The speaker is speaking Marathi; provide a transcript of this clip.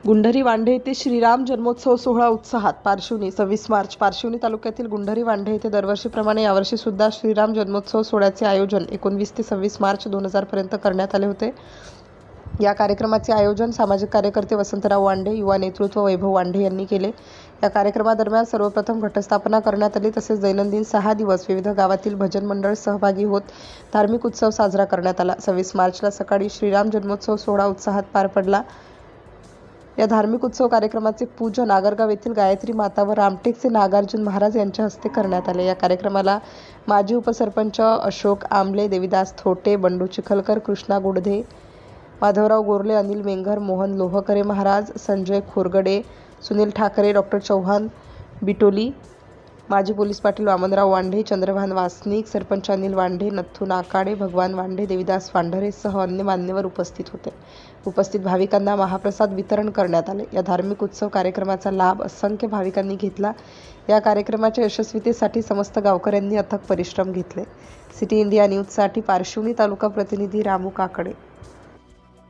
गुंढरी वांढे येथे श्रीराम जन्मोत्सव सोहळा उत्साहात. पारशिवनी 26 मार्च. पारशिवनी तालुक्यातील गुंढरी वांढे येथे दरवर्षीप्रमाणे यावर्षी सुद्धा श्रीराम जन्मोत्सव सोहळ्याचे आयोजन 19 ते 26 मार्च 2000 पर्यंत करण्यात आले होते. या कार्यक्रमाचे आयोजन सामाजिक कार्यकर्ते वसंतराव वांढे, युवा नेतृत्व वैभव वांढे यांनी केले. या कार्यक्रमादरम्यान सर्वप्रथम घटस्थापना करण्यात आली. तसेच दैनंदिन 6 दिवस विविध गावातील भजन मंडळ सहभागी होत धार्मिक उत्सव साजरा करण्यात आला. 26 मार्चला सकाळी श्रीराम जन्मोत्सव सोहळा उत्साहात पार पडला. या धार्मिक उत्सव कार्यक्रमाचे पूजन आगरगाव येथील गायत्री माता व रामटेकचे नागार्जुन महाराज यांच्या हस्ते करण्यात आले. या कार्यक्रमाला माजी उपसरपंच अशोक आमले, देविदास थोटे, बंडू चिखलकर, कृष्णा गुडधे, माधवराव गोरले, अनिल मेंघर, मोहन लोहकरे महाराज, संजय खोरगडे, सुनील ठाकरे, डॉक्टर चौहान बिटोली, माजी पोलीस पाटील वामनराव वांढे, चंद्रभान वासनिक, सरपंच अनिल वांढे, नथू नाकाडे, भगवान वांढे, देविदास वांढरे सह अन्य मान्यवर उपस्थित होते. उपस्थित भाविकांना महाप्रसाद वितरण करण्यात आले. या धार्मिक उत्सव कार्यक्रमाचा लाभ असंख्य भाविकांनी घेतला. या कार्यक्रमाच्या यशस्वीतेसाठी समस्त गावकऱ्यांनी अथक परिश्रम घेतले. सिटी इंडिया न्यूजसाठी पारशिवनी तालुका प्रतिनिधी रामू काकडे.